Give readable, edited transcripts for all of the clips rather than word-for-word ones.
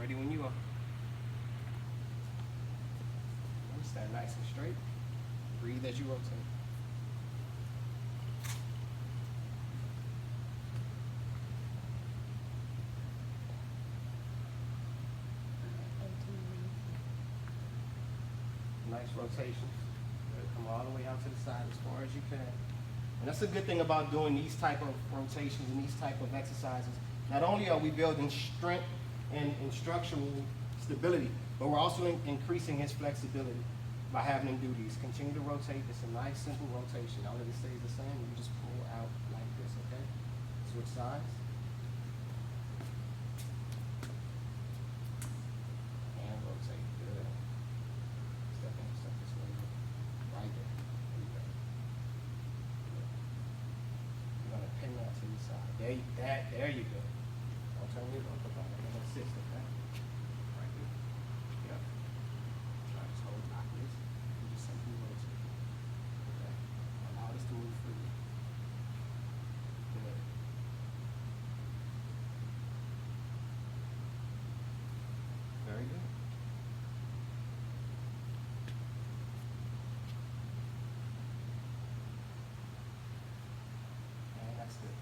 Ready when you are. Stand nice and straight. Breathe as you rotate. Nice rotations. Come all the way out to the side as far as you can. And that's a good thing about doing these type of rotations and these type of exercises. Not only are we building strength and structural stability, but we're also increasing his flexibility by having him do these. Continue to rotate. It's a nice, simple rotation. Now that it stays the same, you just pull out like this, okay? Switch sides. And rotate. Good. Step in, step this way. Right there. There you go. Good. You're gonna pin that to your side. There you go. Don't turn your look about it. I'm gonna assist, okay? Right there. Yep. Try to hold like this. And just simply rotate. Okay? Allow this to move freely. Good. Very good. And that's good.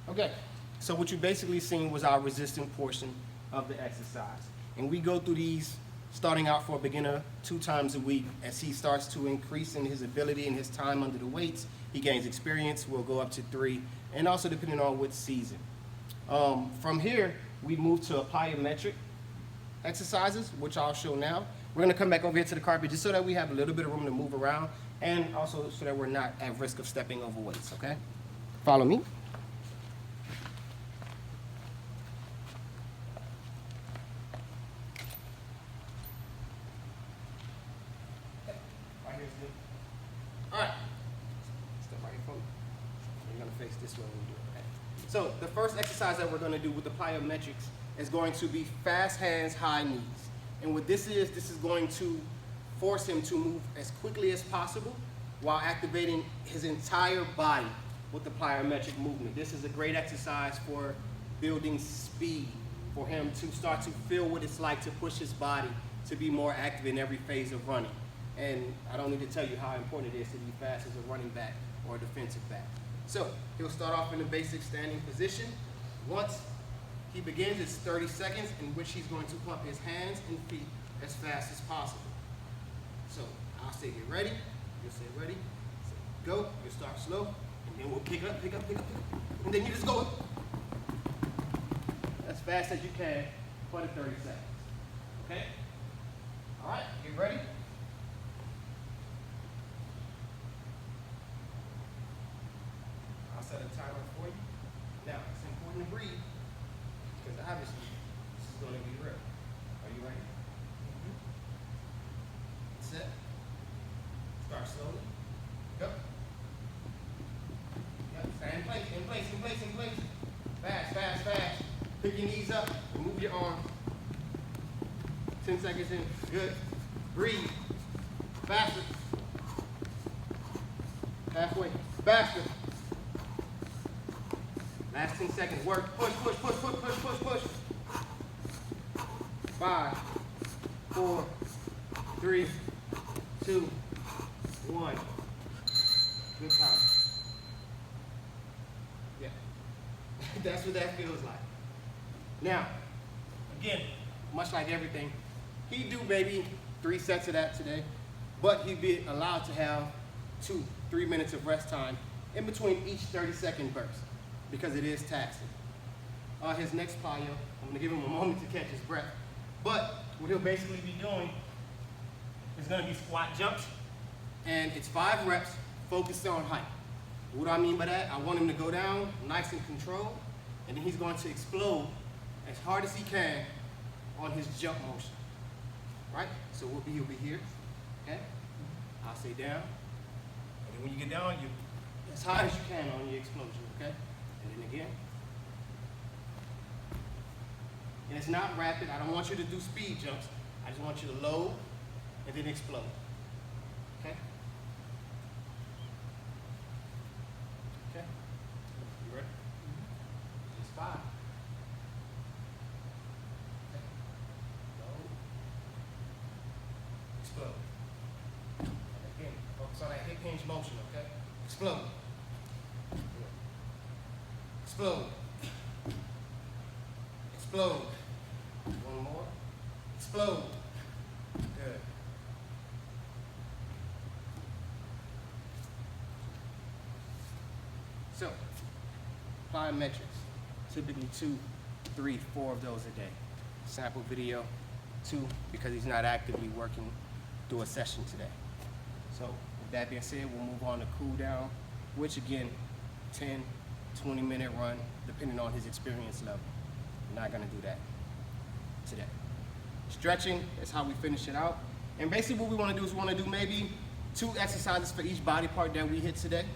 Okay, so what you basically seen was our resistant portion of the exercise. And we go through these starting out for a beginner 2 times a week. As he starts to increase in his ability and his time under the weights, he gains experience. We'll go up to 3, and also depending on what season. From here, we move to plyometric exercises, which I'll show now. We're gonna come back over here to the carpet just so that we have a little bit of room to move around, and also so that we're not at risk of stepping over weights, okay? Follow me. Right here's good. All right. Step right in front. You're gonna face this way when we do it, okay? So the first exercise that we're gonna do with the plyometrics is going to be fast hands, high knees. And what this is going to force him to move as quickly as possible while activating his entire body with the plyometric movement. This is a great exercise for building speed, for him to start to feel what it's like to push his body to be more active in every phase of running. And I don't need to tell you how important it is to be fast as a running back or a defensive back. So he'll start off in the basic standing position. Once he begins, it's 30 seconds in which he's going to pump his hands and feet as fast as possible. So I'll say get ready, you'll say ready, say go, you'll start slow, and then we'll pick up, and then you just go as fast as you can for the 30 seconds. Okay? All right, get ready. I'll set a timer for you. Now, it's important to breathe, because obviously this is going to be real. Are you ready? Set. Start slowly. Go. Yep, stay in place, in place, in place, in place. Fast, fast, fast. Pick your knees up, move your arm. 10 seconds in. Good. Breathe. Faster. Halfway. Faster. Last 10 seconds. Work. Push, push, push, push, push, push, push. 5, 4, 3, 2, 1. Good time. Yeah. That's what that feels like. Now, again, much like everything, he do maybe 3 sets of that today, but he'd be allowed to have 2, 3 minutes of rest time in between each 30-second burst, because it is taxing. His next plyo, I'm gonna give him a moment to catch his breath, but what he'll basically be doing is gonna be squat jumps, and it's 5 reps focused on height. What do I mean by that? I want him to go down nice and controlled, and then he's going to explode as hard as he can on his jump motion, right? So he'll be here, okay? I'll say down, and then when you get down, you as high as you can on your explosion, okay? And then again. And it's not rapid. I don't want you to do speed jumps. I just want you to load and then explode, okay? Okay, you ready? Just 5, So that hip hinge motion, okay? Explode. Explode. Explode. One more. Explode. Good. So, plyometrics. Typically 2, 3, 4 of those a day. Sample video, 2, because he's not actively working through a session today. So, with that being said, we'll move on to cool down, which again, 10, 20-minute run, depending on his experience level. We're not gonna do that today. Stretching is how we finish it out. And basically what we wanna do is we wanna do maybe 2 exercises for each body part that we hit today.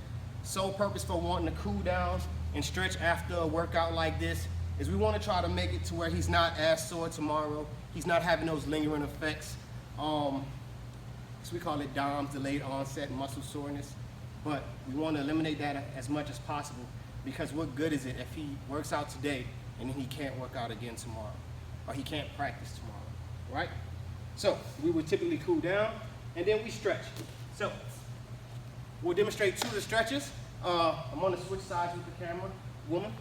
Sole purpose for wanting to cool down and stretch after a workout like this is we wanna try to make it to where he's not as sore tomorrow. He's not having those lingering effects. So we call it DOMS, delayed onset muscle soreness. But we wanna eliminate that as much as possible, because what good is it if he works out today and then he can't work out again tomorrow, or he can't practice tomorrow, right? So we would typically cool down and then we stretch. So we'll demonstrate 2 of the stretches. I'm gonna switch sides with the camera, woman.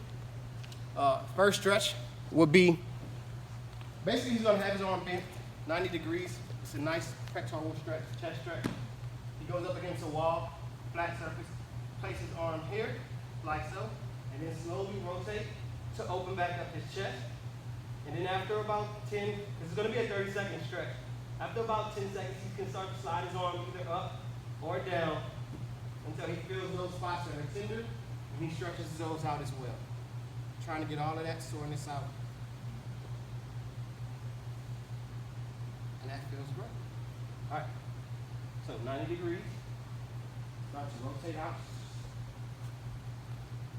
First stretch would be, basically he's gonna have his arm bent 90 degrees. It's a nice pectoral stretch, chest stretch. He goes up against a wall, flat surface, place his arm here, like so, and then slowly rotate to open back up his chest. And then after about 10, this is gonna be a 30-second stretch. After about 10 seconds, he can start to slide his arm either up or down until he feels those spots that are tender, and he stretches those out as well. Trying to get all of that soreness out. And that feels great. All right, so 90 degrees. Start to rotate out.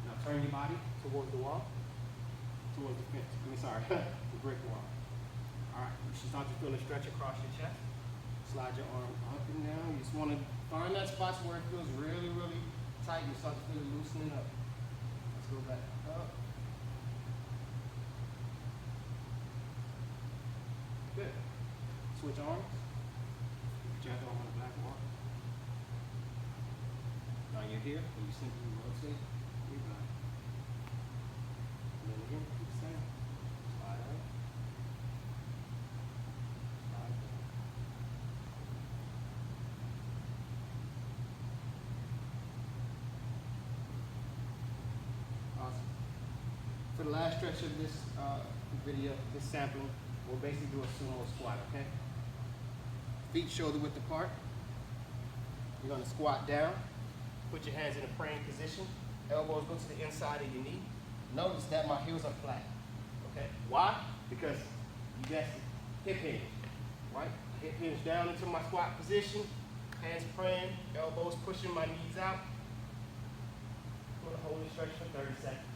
Now turn your body towards the wall, towards the fence. The brick wall. All right, you should start to feel a stretch across your chest. Slide your arm up and down. You just want to find that spot where it feels really, really tight. You start to feel it loosening up. Let's go back up. Good. Switch arms. Put your other arm on the black wall. Now you're here, and you simply rotate your body. And then again, do the same. Slide up. Slide down. Awesome. For the last stretch of this video, this sampling, we'll basically do a sumo squat, okay? Feet shoulder width apart. You're gonna squat down. Put your hands in a praying position. Elbows go to the inside of your knee. Notice that my heels are flat, okay? Why? Because you guessed it, hip hinge, right? Hip hinge down into my squat position. Hands praying, elbows pushing my knees out. I'm gonna hold and stretch for 30 seconds.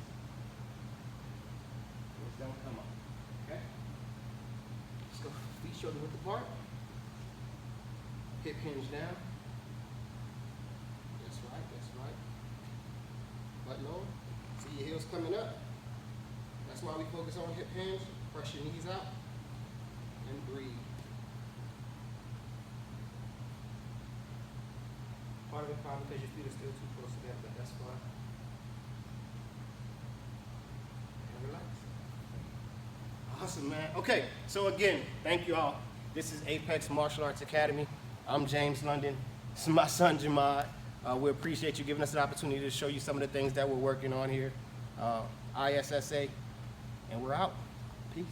Heels don't come up, okay? Let's go feet shoulder width apart. Hip hinge down. That's right, that's right. Butt low. See your heels coming up. That's why we focus on hip hinge. Press your knees out and breathe. Part of the problem because your feet are still too close together, but that's fine. And relax. Awesome, man. Okay, so again, thank you all. This is Apex Martial Arts Academy. I'm James London. This is my son, Jamad. We appreciate you giving us an opportunity to show you some of the things that we're working on here. ISSA, and we're out. Peace.